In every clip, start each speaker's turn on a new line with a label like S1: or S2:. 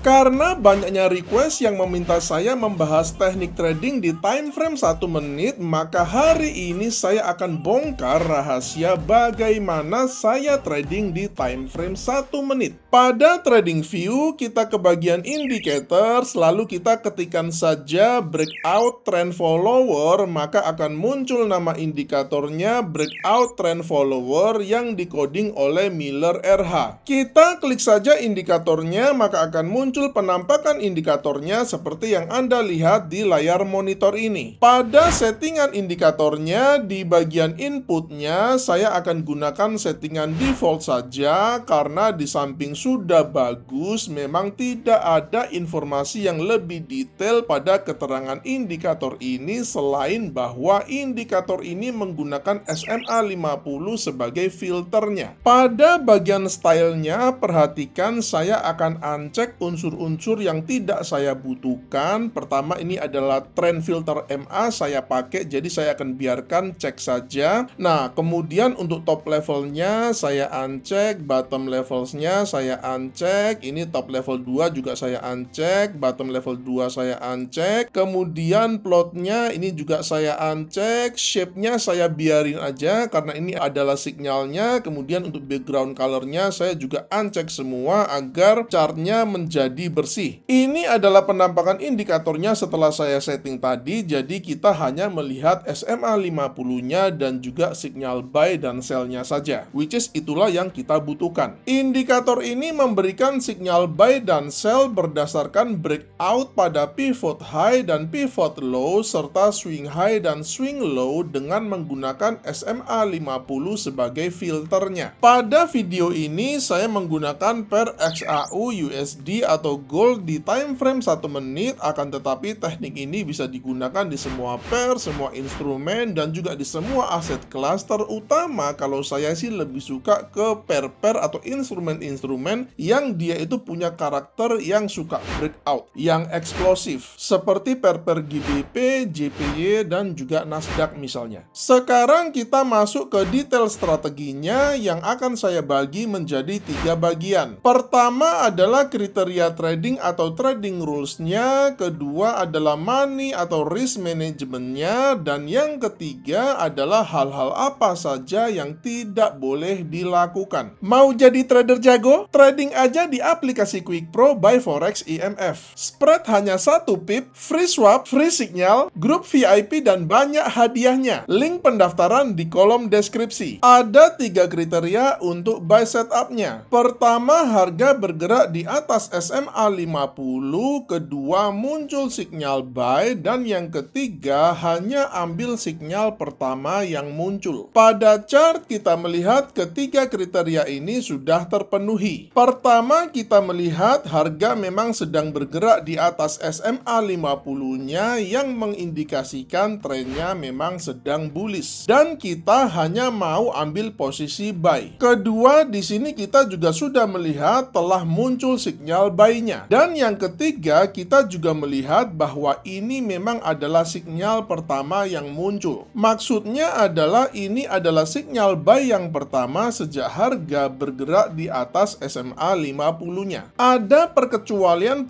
S1: Karena banyaknya request yang meminta saya membahas teknik trading di time frame 1 menit, maka hari ini saya akan bongkar rahasia bagaimana saya trading di time frame 1 menit. Pada trading view, kita ke bagian indicators, lalu kita ketikkan saja breakout trend follower, maka akan muncul nama indikatornya breakout trend follower yang dikoding oleh Miller RH. Kita klik saja indikatornya, maka akan muncul penampakan indikatornya seperti yang Anda lihat di layar monitor ini. Pada settingan indikatornya, di bagian inputnya, saya akan gunakan settingan default saja karena di samping sudah bagus, memang tidak ada informasi yang lebih detail pada keterangan indikator ini selain bahwa indikator ini menggunakan SMA 50 sebagai filternya. Pada bagian stylenya, perhatikan saya akan uncek unsur-unsur yang tidak saya butuhkan. Pertama, ini adalah trend filter MA saya pakai, jadi saya akan biarkan cek saja. Nah, kemudian untuk top levelnya saya uncek, bottom levelsnya saya uncek, ini top level 2 juga saya uncek, bottom level 2 saya uncek, kemudian plotnya ini juga saya uncek, shape-nya saya biarin aja karena ini adalah sinyalnya. Kemudian untuk background color-nya saya juga uncek semua agar chartnya menjadi bersih. Ini adalah penampakan indikatornya setelah saya setting tadi, jadi kita hanya melihat SMA 50-nya dan juga sinyal buy dan sell-nya saja, which is itulah yang kita butuhkan. Indikator ini memberikan sinyal buy dan sell berdasarkan breakout pada pivot high dan pivot low serta swing high dan swing low dengan menggunakan SMA 50 sebagai filternya. Pada video ini saya menggunakan pair XAU USD atau gold di time frame 1 menit, akan tetapi teknik ini bisa digunakan di semua pair, semua instrumen, dan juga di semua aset kelas. Terutama kalau saya sih lebih suka ke pair-pair atau instrumen-instrumen yang dia itu punya karakter yang suka breakout, yang eksplosif, seperti pair-pair GBP, JPY, dan juga Nasdaq misalnya. Sekarang kita masuk ke detail strateginya yang akan saya bagi menjadi 3 bagian. Pertama adalah kriteria trading atau trading rules-nya, kedua adalah money atau risk management-nya, dan yang ketiga adalah hal-hal apa saja yang tidak boleh dilakukan. Mau jadi trader jago? Trading aja di aplikasi Quick Pro by Forex IMF. Spread hanya 1 pip, free swap, free signal, grup VIP, dan banyak hadiahnya. Link pendaftaran di kolom deskripsi. Ada 3 kriteria untuk buy setup-nya. Pertama, harga bergerak di atas SMA 50, kedua muncul sinyal buy, dan yang ketiga hanya ambil sinyal pertama yang muncul. Pada chart kita melihat ketiga kriteria ini sudah terpenuhi. Pertama, kita melihat harga memang sedang bergerak di atas SMA 50-nya yang mengindikasikan trennya memang sedang bullish dan kita hanya mau ambil posisi buy. Kedua, di sini kita juga sudah melihat telah muncul sinyal buy-nya. Dan yang ketiga, kita juga melihat bahwa ini memang adalah sinyal pertama yang muncul. Maksudnya adalah ini adalah sinyal buy yang pertama sejak harga bergerak di atas SMA 50-nya. Ada perkecualian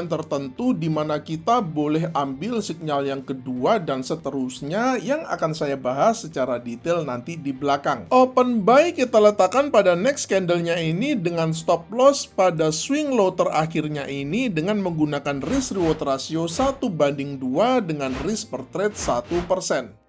S1: tertentu di mana kita boleh ambil sinyal yang kedua dan seterusnya yang akan saya bahas secara detail nanti di belakang. Open buy kita letakkan pada next candle-nya ini dengan stop loss pada swing low terakhirnya ini dengan menggunakan risk reward ratio 1:2 dengan risk per trade 1%.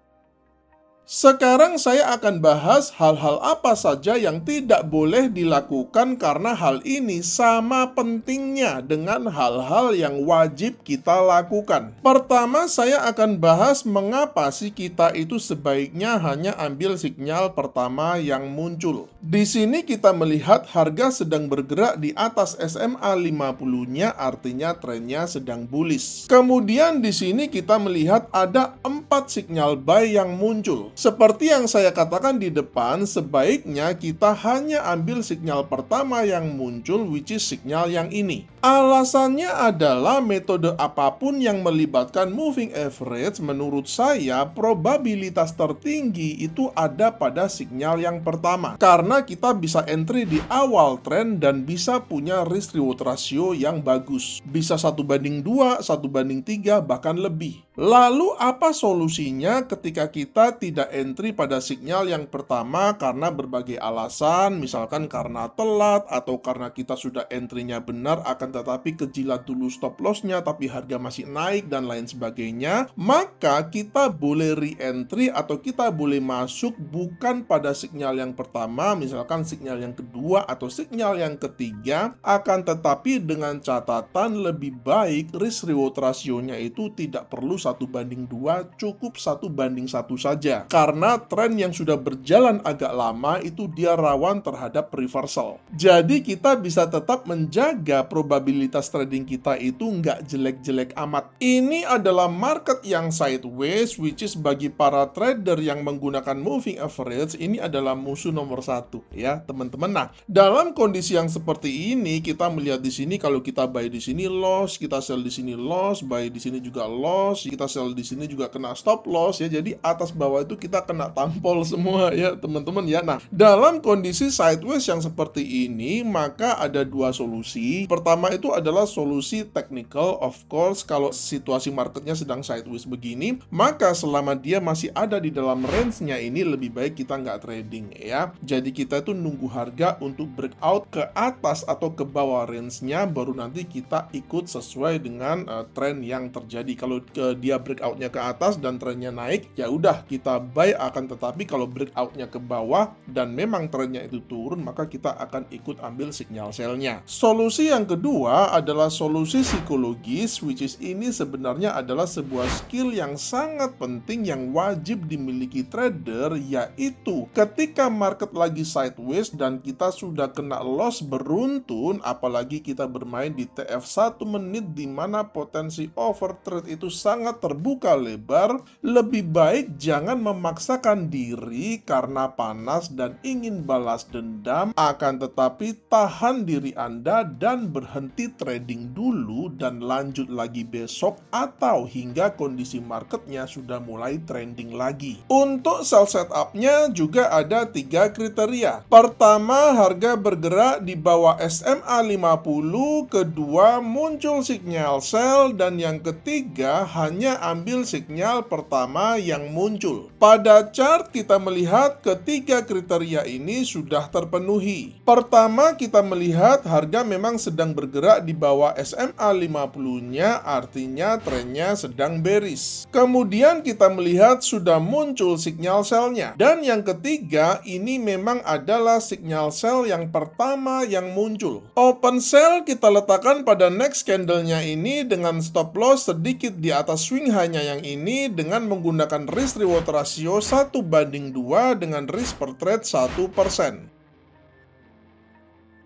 S1: Sekarang saya akan bahas hal-hal apa saja yang tidak boleh dilakukan karena hal ini sama pentingnya dengan hal-hal yang wajib kita lakukan. Pertama, saya akan bahas mengapa sih kita itu sebaiknya hanya ambil sinyal pertama yang muncul. Di sini kita melihat harga sedang bergerak di atas SMA 50-nya, artinya trennya sedang bullish. Kemudian di sini kita melihat ada 4 sinyal buy yang muncul. Seperti yang saya katakan di depan, sebaiknya kita hanya ambil sinyal pertama yang muncul, which is sinyal yang ini. Alasannya adalah metode apapun yang melibatkan moving average, menurut saya probabilitas tertinggi itu ada pada sinyal yang pertama. Karena kita bisa entry di awal tren dan bisa punya risk reward ratio yang bagus. Bisa 1:2, 1:3, bahkan lebih. Lalu apa solusinya ketika kita tidak entry pada sinyal yang pertama karena berbagai alasan, misalkan karena telat atau karena kita sudah entry-nya benar akan tetapi kejilat dulu stop loss-nya tapi harga masih naik dan lain sebagainya, maka kita boleh re-entry atau kita boleh masuk bukan pada sinyal yang pertama, misalkan sinyal yang kedua atau sinyal yang ketiga, akan tetapi dengan catatan lebih baik risk reward ratio-nya itu tidak perlu 1:2, cukup 1:1 saja. Karena tren yang sudah berjalan agak lama itu dia rawan terhadap reversal. Jadi kita bisa tetap menjaga probabilitas trading kita itu nggak jelek-jelek amat. Ini adalah market yang sideways, which is bagi para trader yang menggunakan moving average, ini adalah musuh nomor satu ya teman-teman. Nah, dalam kondisi yang seperti ini kita melihat di sini kalau kita buy di sini loss, kita sell di sini loss, buy di sini juga loss, kita sell di sini juga kena stop loss ya. Jadi atas bawah itu kita kena tampol semua ya teman-teman ya. Nah, dalam kondisi sideways yang seperti ini maka ada dua solusi. Pertama itu adalah solusi technical, of course kalau situasi marketnya sedang sideways begini, maka selama dia masih ada di dalam range-nya ini lebih baik kita nggak trading ya. Jadi kita itu nunggu harga untuk breakout ke atas atau ke bawah range-nya, baru nanti kita ikut sesuai dengan tren yang terjadi. Kalau dia breakout-nya ke atas dan trennya naik, ya udah kita buy, akan tetapi kalau breakout-nya ke bawah dan memang trennya itu turun, maka kita akan ikut ambil signal sell-nya. Solusi yang kedua adalah solusi psikologis, which is ini sebenarnya adalah sebuah skill yang sangat penting yang wajib dimiliki trader, yaitu ketika market lagi sideways dan kita sudah kena loss beruntun, apalagi kita bermain di TF 1 menit di mana potensi overtrade itu sangat terbuka lebar, lebih baik jangan memaksakan diri karena panas dan ingin balas dendam, akan tetapi tahan diri Anda dan berhenti trading dulu dan lanjut lagi besok atau hingga kondisi marketnya sudah mulai trending lagi. Untuk sell setup-nya juga ada 3 kriteria. Pertama, harga bergerak di bawah SMA 50, kedua muncul sinyal sell, dan yang ketiga hanya ambil sinyal pertama yang muncul. Pada chart kita melihat ketiga kriteria ini sudah terpenuhi. Pertama, kita melihat harga memang sedang bergerak di bawah SMA 50-nya, artinya trennya sedang bearish. Kemudian kita melihat sudah muncul sinyal sell-nya. Dan yang ketiga, ini memang adalah sinyal sell yang pertama yang muncul. Open sell kita letakkan pada next candle-nya ini dengan stop loss sedikit di atas swing high-nya yang ini dengan menggunakan risk reward ratio 1:2 dengan risk per trade 1%.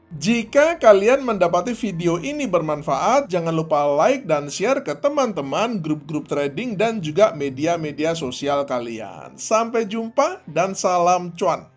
S1: Jika kalian mendapati video ini bermanfaat, jangan lupa like dan share ke teman-teman, grup-grup trading, dan juga media-media sosial kalian. Sampai jumpa dan salam cuan.